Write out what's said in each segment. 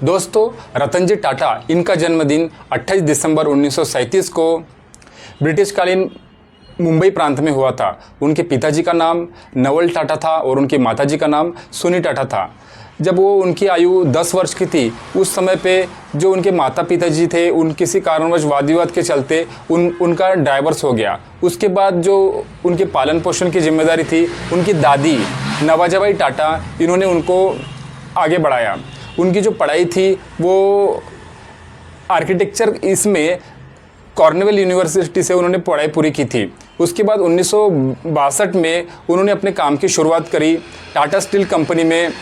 दोस्तों, रतन जी टाटा, इनका जन्मदिन 28 दिसंबर 1937 को ब्रिटिशकालीन मुंबई प्रांत में हुआ था। उनके पिताजी का नाम नवल टाटा था और उनकी माताजी का नाम सुनी टाटा था। जब वो उनकी आयु 10 वर्ष की थी, उस समय पे जो उनके माता पिताजी थे, उन किसी कारणवश वाद विवाद के चलते उनका डाइवोर्स हो गया। उसके बाद जो उनके पालन पोषण की जिम्मेदारी थी, उनकी दादी नवाजाबाई टाटा, इन्होंने उनको आगे बढ़ाया। उनकी जो पढ़ाई थी वो आर्किटेक्चर, इसमें कॉर्नेवेल यूनिवर्सिटी से उन्होंने पढ़ाई पूरी की थी। उसके बाद 1962 में उन्होंने अपने काम की शुरुआत करी टाटा स्टील कंपनी में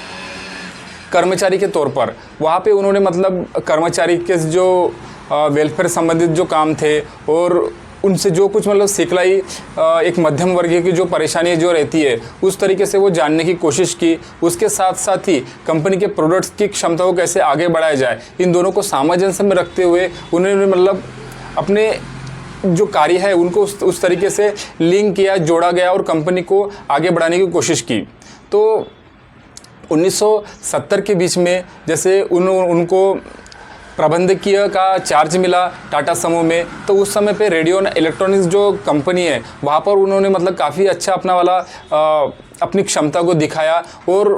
कर्मचारी के तौर पर। वहाँ पे उन्होंने मतलब कर्मचारी के जो वेलफेयर संबंधित जो काम थे और उनसे जो कुछ मतलब सिखलाई, एक मध्यम वर्गीय की जो परेशानी जो रहती है, उस तरीके से वो जानने की कोशिश की। उसके साथ साथ ही कंपनी के प्रोडक्ट्स की क्षमता को कैसे आगे बढ़ाया जाए, इन दोनों को सामंजस्य में रखते हुए उन्होंने मतलब अपने जो कार्य है उनको उस तरीके से लिंक किया, जोड़ा गया और कंपनी को आगे बढ़ाने की कोशिश की। तो 1970 के बीच में जैसे उनको प्रबंधकीय का चार्ज मिला टाटा समूह में, तो उस समय पे रेडियो इलेक्ट्रॉनिक्स जो कंपनी है, वहाँ पर उन्होंने मतलब काफ़ी अच्छा अपनी क्षमता को दिखाया और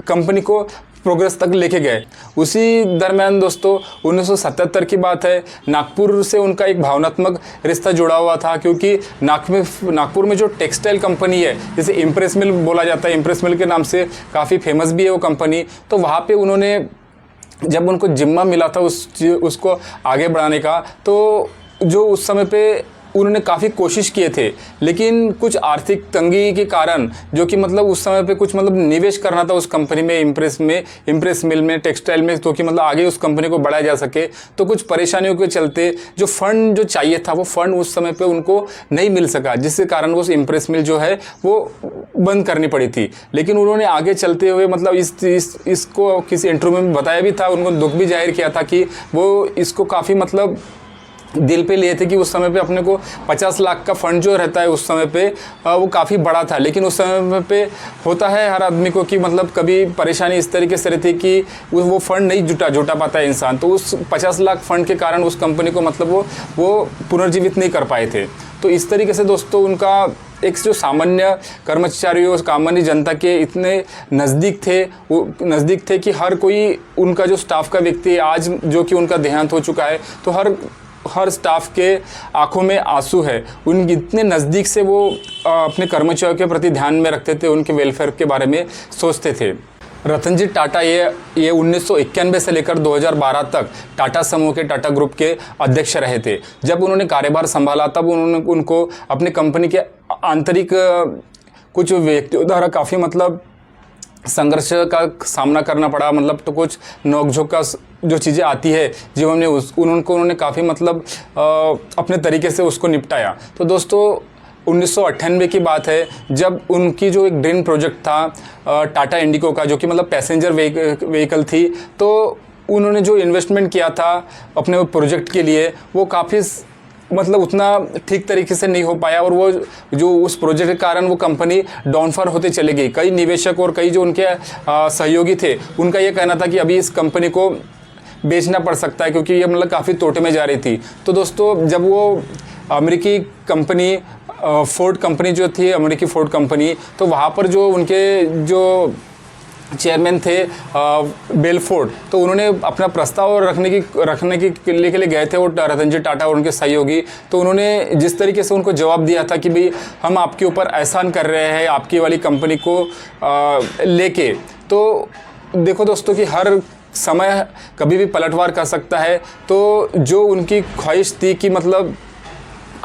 कंपनी को प्रोग्रेस तक लेके गए। उसी दरमियान दोस्तों 1977 की बात है, नागपुर से उनका एक भावनात्मक रिश्ता जुड़ा हुआ था, क्योंकि नागपुर में जो टेक्सटाइल कंपनी है, जैसे इम्प्रेस मिल बोला जाता है, इम्प्रेस मिल के नाम से काफ़ी फेमस भी है वो कंपनी। तो वहाँ पे उन्होंने जब उनको जिम्मा मिला था उसको आगे बढ़ाने का, तो जो उस समय पे उन्होंने काफ़ी कोशिश किए थे, लेकिन कुछ आर्थिक तंगी के कारण, जो कि मतलब उस समय पे कुछ मतलब निवेश करना था उस कंपनी में, इम्प्रेस मिल में, टेक्सटाइल में, तो कि मतलब आगे उस कंपनी को बढ़ाया जा सके। तो कुछ परेशानियों के चलते जो फंड जो चाहिए था, वो फंड उस समय पे उनको नहीं मिल सका, जिसके कारण वो इम्प्रेस मिल जो है वो बंद करनी पड़ी थी। लेकिन उन्होंने आगे चलते हुए मतलब इसको किसी इंटरव्यू में बताया भी था, उनको दुख भी जाहिर किया था कि वो इसको काफ़ी मतलब दिल पे लिए थे कि उस समय पे अपने को 50 लाख का फंड जो रहता है उस समय पे वो काफ़ी बड़ा था। लेकिन उस समय पे होता है हर आदमी को कि मतलब कभी परेशानी इस तरीके से रहती है कि वो फंड नहीं जुटा पाता है इंसान। तो उस 50 लाख फंड के कारण उस कंपनी को मतलब वो पुनर्जीवित नहीं कर पाए थे। तो इस तरीके से दोस्तों उनका एक जो सामान्य कर्मचारियों, सामान्य जनता के इतने नज़दीक थे कि हर कोई उनका जो स्टाफ का व्यक्ति आज जो कि उनका देहांत हो चुका है, तो हर स्टाफ के आंखों में आंसू है। उन इतने नज़दीक से वो अपने कर्मचारियों के प्रति ध्यान में रखते थे, उनके वेलफेयर के बारे में सोचते थे। रतन जी टाटा ये 1991 से लेकर 2012 तक टाटा समूह के टाटा ग्रुप के अध्यक्ष रहे थे। जब उन्होंने कार्यभार संभाला तब उनको अपनी कंपनी के आंतरिक कुछ व्यक्तियों द्वारा काफ़ी मतलब संघर्ष का सामना करना पड़ा। मतलब तो कुछ नोकझोंक का जो चीज़ें आती है जीवन में, उन्होंने काफ़ी मतलब अपने तरीके से उसको निपटाया। तो दोस्तों 1998 की बात है, जब उनकी जो एक ड्रीम प्रोजेक्ट था टाटा इंडिगो का, जो कि मतलब पैसेंजर व्हीकल थी, तो उन्होंने जो इन्वेस्टमेंट किया था अपने प्रोजेक्ट के लिए, वो काफ़ी मतलब उतना ठीक तरीके से नहीं हो पाया और वो जो उस प्रोजेक्ट के कारण वो कंपनी डाउनफॉल होते चले गई। कई निवेशक और कई जो उनके सहयोगी थे, उनका ये कहना था कि अभी इस कंपनी को बेचना पड़ सकता है, क्योंकि ये मतलब काफ़ी तोटे में जा रही थी। तो दोस्तों जब वो अमेरिकी कंपनी फोर्ड कंपनी जो थी, अमेरिकी फोर्ड कंपनी, तो वहाँ पर जो उनके जो चेयरमैन थे बेलफोर्ड, तो उन्होंने अपना प्रस्ताव रखने के लिए गए थे वो रतन जी टाटा और उनके सहयोगी। तो उन्होंने जिस तरीके से उनको जवाब दिया था कि भाई हम आपके ऊपर एहसान कर रहे हैं आपकी वाली कंपनी को लेके, तो देखो दोस्तों कि हर समय कभी भी पलटवार कर सकता है। तो जो उनकी ख्वाहिश थी कि मतलब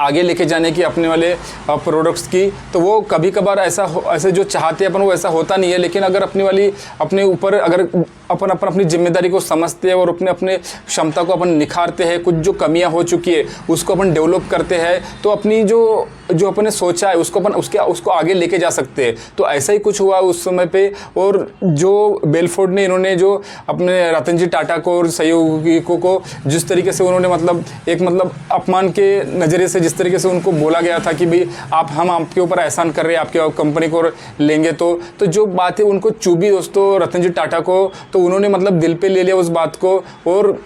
आगे लेके जाने की अपने वाले प्रोडक्ट्स की, तो वो कभी कभार ऐसे जो चाहते हैं अपन वो ऐसा होता नहीं है। लेकिन अगर अपने ऊपर अगर अपन अपनी जिम्मेदारी को समझते हैं और अपने क्षमता को अपन निखारते हैं, कुछ जो कमियां हो चुकी है उसको अपन डेवलप करते हैं, तो अपनी जो अपने सोचा है उसको अपन उसको आगे लेके जा सकते हैं। तो ऐसा ही कुछ हुआ उस समय पे। और जो बेलफोर्ड ने इन्होंने जो अपने रतन जी टाटा को और सहयोगियों को जिस तरीके से उन्होंने मतलब अपमान के नज़रिए से जिस तरीके से उनको बोला गया था कि भाई हम आपके ऊपर एहसान कर रहे हैं, आपके कंपनी को लेंगे, तो जो बात है उनको चुभी दोस्तों रतन जी टाटा को। तो उन्होंने मतलब दिल पे ले लिया उस बात को, और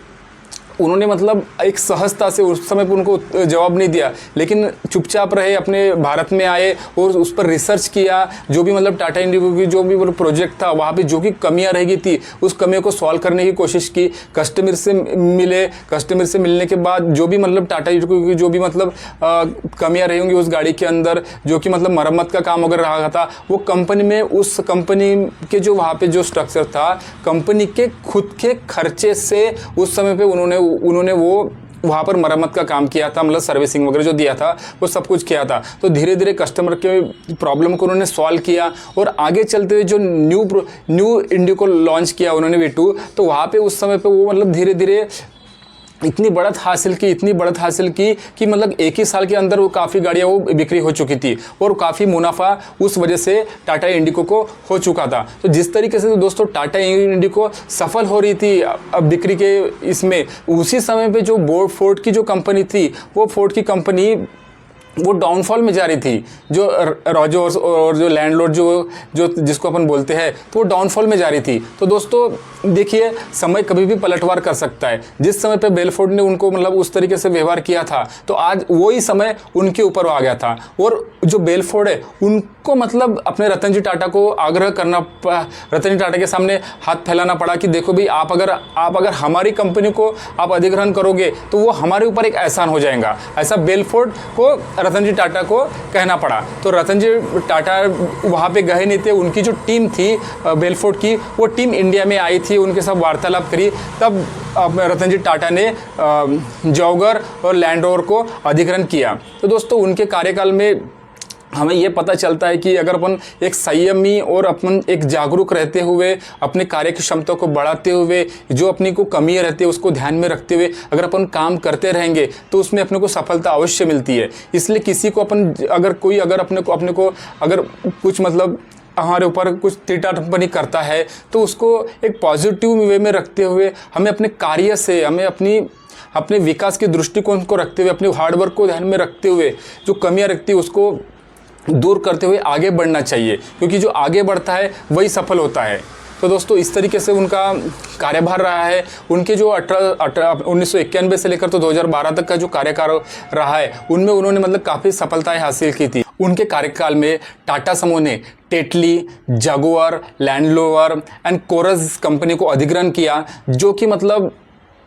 उन्होंने मतलब एक सहजता से उस समय पर उनको जवाब नहीं दिया, लेकिन चुपचाप रहे, अपने भारत में आए और उस पर रिसर्च किया। जो भी मतलब टाटा इंडिगो की जो भी मतलब प्रोजेक्ट था वहाँ पे जो भी कमियां रह गई थी उस कमियों को सॉल्व करने की कोशिश की। कस्टमर से मिले, कस्टमर से मिलने के बाद जो भी मतलब टाटा इंडिगो की जो भी मतलब कमियां रही होंगी उस गाड़ी के अंदर, जो कि मतलब मरम्मत का काम वगैरह रहा था, वो कंपनी में उस कंपनी के जो वहाँ पे जो स्ट्रक्चर था कंपनी के खुद के खर्चे से उस समय पे उन्होंने वो वहाँ पर मरम्मत का काम किया था, मतलब सर्विसिंग वगैरह जो दिया था वो सब कुछ किया था। तो धीरे धीरे कस्टमर के प्रॉब्लम को उन्होंने सॉल्व किया और आगे चलते हुए जो न्यू इंडिगो लॉन्च किया उन्होंने V2, तो वहाँ पे उस समय पे वो मतलब धीरे धीरे इतनी बढ़त हासिल की कि मतलब एक ही साल के अंदर वो काफ़ी गाड़ियाँ वो बिक्री हो चुकी थी और काफ़ी मुनाफा उस वजह से टाटा इंडिगो को हो चुका था। तो जिस तरीके से दोस्तों टाटा इंडिगो सफल हो रही थी अब बिक्री के इसमें, उसी समय पे जो फोर्ड की जो कंपनी थी वो फोर्ड की कंपनी वो डाउनफॉल में जा रही थी। जो रॉजर्स और जो लैंडलॉर्ड जो जिसको अपन बोलते हैं, तो वो डाउनफॉल में जा रही थी। तो दोस्तों देखिए, समय कभी भी पलटवार कर सकता है। जिस समय पे बेलफोर्ड ने उनको मतलब उस तरीके से व्यवहार किया था, तो आज वही समय उनके ऊपर आ गया था। और जो बेलफोर्ड है उनको मतलब अपने रतन जी टाटा को आग्रह करना, रतन जी टाटा के सामने हाथ फैलाना पड़ा कि देखो भाई, आप अगर हमारी कंपनी को आप अधिग्रहण करोगे तो वो हमारे ऊपर एक एहसान हो जाएगा। ऐसा बेलफोर्ड को रतन जी टाटा को कहना पड़ा। तो रतन जी टाटा वहाँ पे गए नहीं थे, उनकी जो टीम थी बेलफोर्ड की, वो टीम इंडिया में आई थी, उनके साथ वार्तालाप करी, तब रतन जी टाटा ने जॉगर और लैंड रोवर को अधिग्रहण किया। तो दोस्तों उनके कार्यकाल में हमें ये पता चलता है कि अगर अपन एक संयमी और अपन एक जागरूक रहते हुए, अपने कार्य की क्षमता को बढ़ाते हुए, जो अपनी को कमियाँ रहती है उसको ध्यान में रखते हुए अगर अपन काम करते रहेंगे तो उसमें अपने को सफलता अवश्य मिलती है। इसलिए किसी को अपन अगर अपने को अगर कुछ मतलब हमारे ऊपर कुछ टीटा टिप्पणी करता है तो उसको एक पॉजिटिव वे में रखते हुए हमें अपने कार्य से, हमें अपने विकास के दृष्टिकोण को रखते हुए, अपने हार्डवर्क को ध्यान में रखते हुए जो कमियाँ रखती है उसको दूर करते हुए आगे बढ़ना चाहिए, क्योंकि जो आगे बढ़ता है वही सफल होता है। तो दोस्तों इस तरीके से उनका कार्यभार रहा है। उनके जो 1991 से लेकर तो 2012 तक का जो कार्यकाल रहा है उनमें उन्होंने मतलब काफ़ी सफलताएं हासिल की थी। उनके कार्यकाल में टाटा समूह ने Tetley, Jaguar, Land Rover and Corus company को अधिग्रहण किया, जो कि मतलब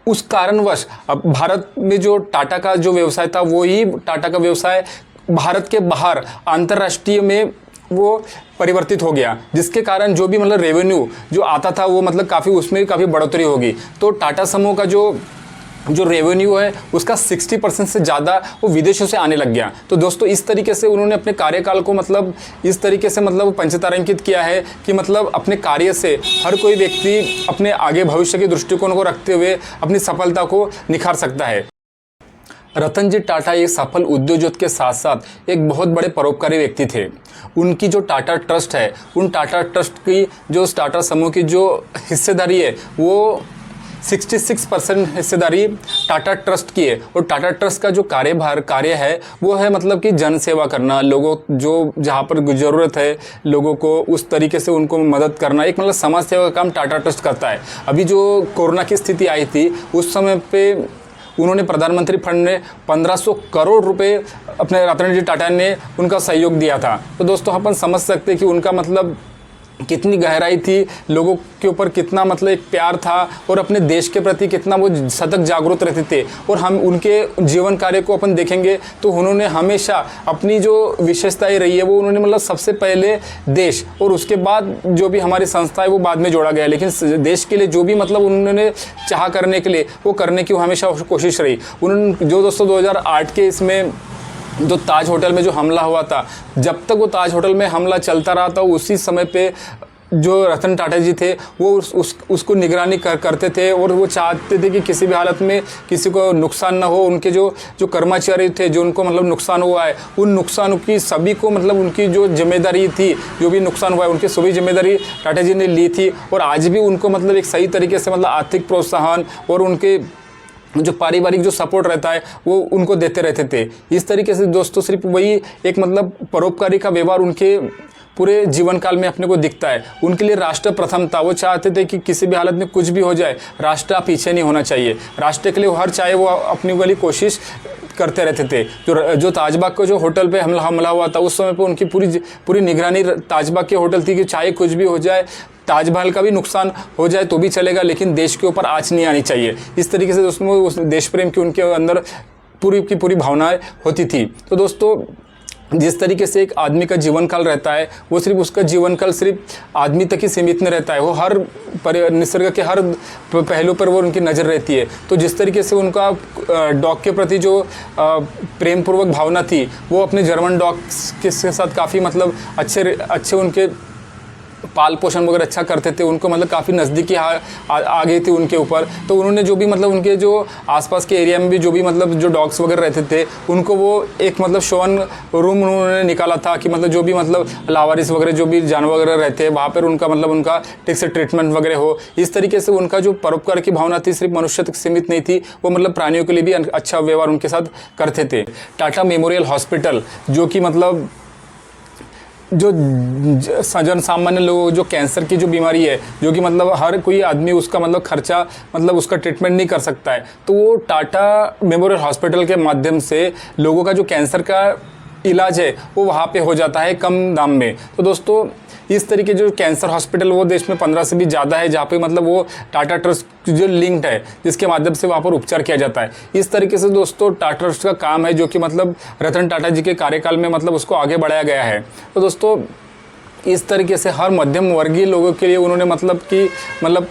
उस कारणवश अब भारत में जो टाटा का जो व्यवसाय था वही टाटा का व्यवसाय भारत के बाहर अंतर्राष्ट्रीय में वो परिवर्तित हो गया, जिसके कारण जो भी मतलब रेवेन्यू जो आता था वो मतलब उसमें काफ़ी बढ़ोतरी होगी। तो टाटा समूह का जो रेवेन्यू है उसका 60% से ज़्यादा वो विदेशों से आने लग गया। तो दोस्तों इस तरीके से उन्होंने अपने कार्यकाल को मतलब इस तरीके से मतलब पंचतारांकित किया है कि मतलब अपने कार्य से हर कोई व्यक्ति अपने आगे भविष्य के दृष्टिकोण को रखते हुए अपनी सफलता को निखार सकता है। रतन जी टाटा एक सफल उद्योजक के साथ साथ एक बहुत बड़े परोपकारी व्यक्ति थे। उनकी जो टाटा ट्रस्ट है, उन टाटा ट्रस्ट की जो टाटा समूह की जो हिस्सेदारी है वो 66% हिस्सेदारी टाटा ट्रस्ट की है। और टाटा ट्रस्ट का जो कार्य है वो है मतलब कि जन सेवा करना, लोगों जो जहाँ पर ज़रूरत है लोगों को उस तरीके से उनको मदद करना, एक मतलब समाज सेवा का काम टाटा ट्रस्ट करता है। अभी जो कोरोना की स्थिति आई थी उस समय पे उन्होंने प्रधानमंत्री फंड ने 1500 करोड़ रुपए अपने रतन जी टाटा ने उनका सहयोग दिया था। तो दोस्तों अपन समझ सकते हैं कि उनका मतलब कितनी गहराई थी, लोगों के ऊपर कितना मतलब एक प्यार था और अपने देश के प्रति कितना वो सतत जागरूक रहते थे। और हम उनके जीवन कार्य को अपन देखेंगे तो उन्होंने हमेशा अपनी जो विशेषताएं रही है वो उन्होंने मतलब सबसे पहले देश और उसके बाद जो भी हमारी संस्था है वो बाद में जोड़ा गया, लेकिन देश के लिए जो भी मतलब उन्होंने चाह करने के लिए वो करने की हमेशा कोशिश रही। उन्होंने जो दोस्तों 2008 के इसमें जो ताज होटल में जो हमला हुआ था, जब तक वो ताज होटल में हमला चलता रहा था उसी समय पे जो रतन टाटा जी थे वो उसको निगरानी करते थे और वो चाहते थे कि किसी भी हालत में किसी को नुकसान ना हो। उनके जो कर्मचारी थे जो उनको मतलब नुकसान हुआ है उन नुकसानों की सभी को मतलब उनकी जो जिम्मेदारी थी, जो भी नुकसान हुआ है उनकी सभी जिम्मेदारी टाटा जी ने ली थी। और आज भी उनको मतलब एक सही तरीके से मतलब आर्थिक प्रोत्साहन और उनके जो पारिवारिक जो सपोर्ट रहता है वो उनको देते रहते थे। इस तरीके से दोस्तों सिर्फ वही एक मतलब परोपकारी का व्यवहार पूरे जीवन काल में अपने को दिखता है। उनके लिए राष्ट्र प्रथम था। वो चाहते थे कि किसी भी हालत में कुछ भी हो जाए, राष्ट्र पीछे नहीं होना चाहिए। राष्ट्र के लिए हर चाहे वो अपनी वाली कोशिश करते रहते थे। जो ताजबाग का जो होटल पे हमला हुआ था, उस समय पे उनकी पूरी निगरानी ताजबाग के होटल थी कि चाहे कुछ भी हो जाए, ताजमहल का भी नुकसान हो जाए तो भी चलेगा, लेकिन देश के ऊपर आँच नहीं आनी चाहिए। इस तरीके से दोस्तों उस देश प्रेम की उनके अंदर पूरी की पूरी भावनाएं होती थी। तो दोस्तों जिस तरीके से एक आदमी का जीवन काल रहता है, वो सिर्फ उसका जीवन काल सिर्फ आदमी तक ही सीमित नहीं रहता है। वो हर निसर्ग के हर पहलू पर वो उनकी नज़र रहती है। तो जिस तरीके से उनका डॉग के प्रति जो प्रेम पूर्वक भावना थी, वो अपने जर्मन डॉग्स के साथ काफ़ी मतलब अच्छे उनके पाल पोषण वगैरह अच्छा करते थे। उनको मतलब काफ़ी नज़दीकी आ गई थी उनके ऊपर। तो उन्होंने जो भी मतलब उनके जो आसपास के एरिया में भी जो भी मतलब जो डॉग्स वगैरह रहते थे, उनको वो एक मतलब शोवन रूम उन्होंने निकाला था कि मतलब जो भी मतलब लावारिस वगैरह जो भी जानवर वगैरह रहते हैं, वहाँ पर उनका ठीक से ट्रीटमेंट वगैरह हो। इस तरीके से उनका जो परोपकार की भावना थी सिर्फ मनुष्य तक सीमित नहीं थी, वो मतलब प्राणियों के लिए भी अच्छा व्यवहार उनके साथ करते थे। टाटा मेमोरियल हॉस्पिटल, जो कि मतलब जो जन सामान्य लोग जो कैंसर की जो बीमारी है, जो कि मतलब हर कोई आदमी उसका मतलब खर्चा मतलब उसका ट्रीटमेंट नहीं कर सकता है, तो वो टाटा मेमोरियल हॉस्पिटल के माध्यम से लोगों का जो कैंसर का इलाज है वो वहाँ पे हो जाता है कम दाम में। तो दोस्तों इस तरीके जो कैंसर हॉस्पिटल वो देश में 15 से भी ज़्यादा है, जहाँ पे मतलब वो टाटा ट्रस्ट जो लिंक्ड है, जिसके माध्यम से वहाँ पर उपचार किया जाता है। इस तरीके से दोस्तों टाटा ट्रस्ट का काम है, जो कि मतलब रतन टाटा जी के कार्यकाल में मतलब उसको आगे बढ़ाया गया है। तो दोस्तों इस तरीके से हर मध्यम वर्गीय लोगों के लिए उन्होंने मतलब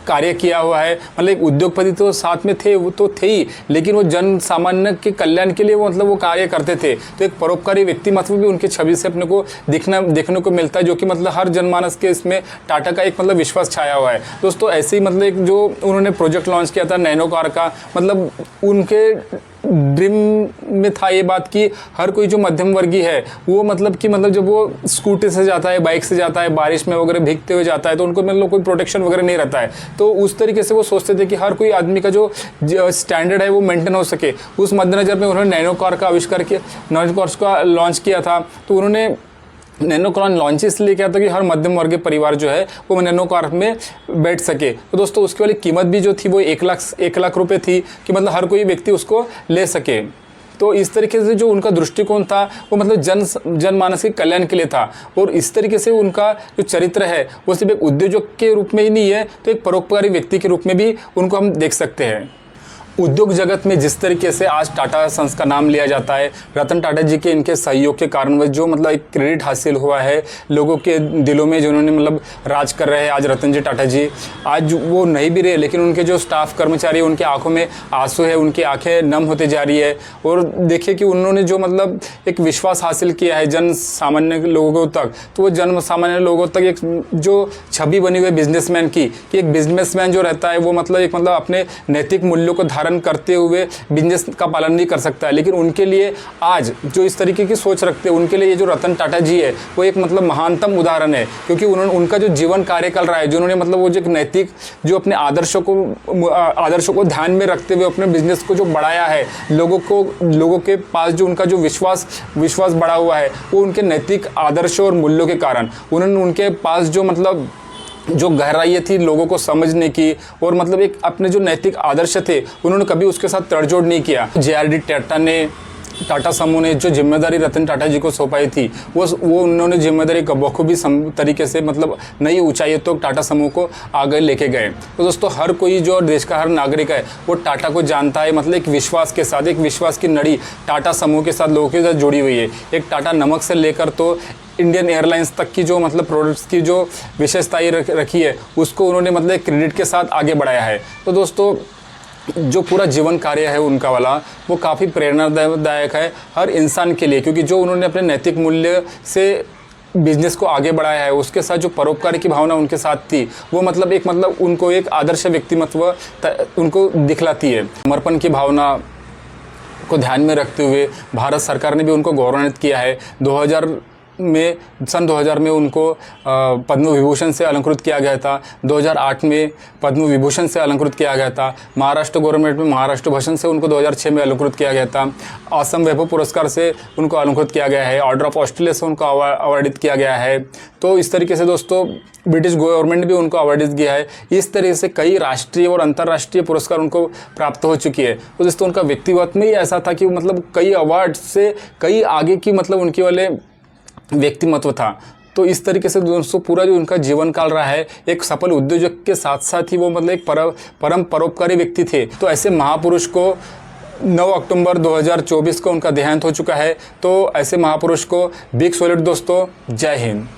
कार्य किया हुआ है। मतलब एक उद्योगपति तो साथ में थे, वो तो थे ही, लेकिन वो जन सामान्य के कल्याण के लिए वो मतलब वो कार्य करते थे। तो एक परोपकारी व्यक्तिमत्व भी उनकी छवि से अपने को देखने को मिलता है, जो कि मतलब हर जनमानस के इसमें टाटा का एक मतलब विश्वास छाया हुआ है। दोस्तों ऐसे ही मतलब एक जो उन्होंने प्रोजेक्ट लॉन्च किया था नैनो कार का, मतलब उनके ड्रीम में था ये बात कि हर कोई जो मध्यम वर्गीय है वो मतलब जब वो स्कूटी से जाता है, बाइक से जाता है, बारिश में वगैरह भीगते हुए जाता है, तो उनको मतलब कोई प्रोटेक्शन वगैरह नहीं रहता है। तो उस तरीके से वो सोचते थे कि हर कोई आदमी का जो स्टैंडर्ड है वो मेंटेन हो सके। उस मद्देनज़र में उन्होंने नैनो कार का आविष्कार किया, नैनो कार का लॉन्च किया था। तो उन्होंने नैनो कार लॉन्च इसलिए किया था कि हर मध्यम वर्गीय परिवार जो है वो नैनो कार में बैठ सके। तो दोस्तों उसकी वाली कीमत भी जो थी वो 1 लाख रुपए थी, कि मतलब हर कोई व्यक्ति उसको ले सके। तो इस तरीके से जो उनका दृष्टिकोण था वो मतलब जनमानस के कल्याण के लिए था। और इस तरीके से उनका जो चरित्र है वो सिर्फ एक उद्योजक के रूप में ही नहीं है, तो एक परोपकारी व्यक्ति के रूप में भी उनको हम देख सकते हैं। उद्योग जगत में जिस तरीके से आज टाटा सन्स का नाम लिया जाता है, रतन टाटा जी के इनके सहयोग के कारण जो मतलब एक क्रेडिट हासिल हुआ है लोगों के दिलों में, जिन्होंने मतलब राज कर रहे हैं आज रतन जी टाटा जी। आज वो नहीं भी रहे, लेकिन उनके जो स्टाफ कर्मचारी, उनकी आंखों में आंसू है, उनकी आंखें नम होते जा रही है। और देखिए कि उन्होंने जो मतलब एक विश्वास हासिल किया है जन सामान्य लोगों तक, तो वो जन सामान्य लोगों तक एक जो छवि बनी हुई है बिजनेसमैन की, कि एक बिजनेसमैन जो रहता है वो मतलब अपने नैतिक मूल्यों को धारण करते हुए बिजनेस का पालन नहीं कर सकता है। लेकिन उनके लिए आज जो इस तरीके की सोच रखते हैं, उनके लिए ये जो रतन टाटा जी है वो एक मतलब महानतम उदाहरण है, क्योंकि उनका जो जीवन कार्यकाल रहा है, जिन्होंने मतलब वो जो एक नैतिक जो अपने आदर्शों को ध्यान में रखते हुए अपने बिजनेस को जो बढ़ाया है, लोगों के पास जो उनका जो विश्वास बढ़ा हुआ है, वो उनके नैतिक आदर्शों और मूल्यों के कारण। उनके पास जो गहराई थी लोगों को समझने की, और मतलब एक अपने जो नैतिक आदर्श थे उन्होंने कभी उसके साथ तड़जोड़ नहीं किया। JRD टाटा ने, टाटा समूह ने जो जिम्मेदारी रतन टाटा जी को सौंपाई थी वो उन्होंने जिम्मेदारी बखूबी तरीके से मतलब नई ऊंचाई तो टाटा समूह को आगे लेके गए। तो दोस्तों हर कोई जो देश का हर नागरिक है वो टाटा को जानता है, मतलब एक विश्वास के साथ, एक विश्वास की नड़ी टाटा समूह के साथ लोगों के साथ जुड़ी हुई है। एक टाटा नमक से लेकर तो इंडियन एयरलाइंस तक की जो मतलब प्रोडक्ट्स की जो विशेषताएं रखी है, उसको उन्होंने मतलब क्रेडिट के साथ आगे बढ़ाया है। तो दोस्तों जो पूरा जीवन कार्य है उनका वाला, वो काफ़ी प्रेरणादायक है हर इंसान के लिए, क्योंकि जो उन्होंने अपने नैतिक मूल्य से बिजनेस को आगे बढ़ाया है, उसके साथ जो परोपकार की भावना उनके साथ थी, वो मतलब उनको एक आदर्श व्यक्तिमत्व उनको दिखलाती है। समर्पण की भावना को ध्यान में रखते हुए भारत सरकार ने भी उनको गौरवान्वित किया है। में सन 2000 में उनको पद्म विभूषण से अलंकृत किया गया था। 2008 में पद्म विभूषण से अलंकृत किया गया था। महाराष्ट्र गवर्नमेंट में महाराष्ट्र भूषण से उनको 2006 में अलंकृत किया गया था। असम वैभव पुरस्कार से उनको अलंकृत किया गया है। ऑर्डर ऑफ ऑस्ट्रेलिया से उनको अवार्डित किया गया है। तो इस तरीके से दोस्तों ब्रिटिश गवर्नमेंट भी उनको अवार्डित किया है। इस तरीके से कई राष्ट्रीय और अंतर्राष्ट्रीय पुरस्कार उनको प्राप्त हो चुकी है। तो दोस्तों उनका व्यक्तिगत में ही ऐसा था कि मतलब कई अवार्ड से कई आगे की मतलब उनके वाले व्यक्तिमत्व था। तो इस तरीके से दोस्तों पूरा जो उनका जीवन काल रहा है, एक सफल उद्योजक के साथ साथ ही वो मतलब एक परम परोपकारी व्यक्ति थे। तो ऐसे महापुरुष को 9 अक्टूबर 2024 को उनका देहांत हो चुका है। तो ऐसे महापुरुष को बिग सैल्यूट दोस्तों। जय हिंद।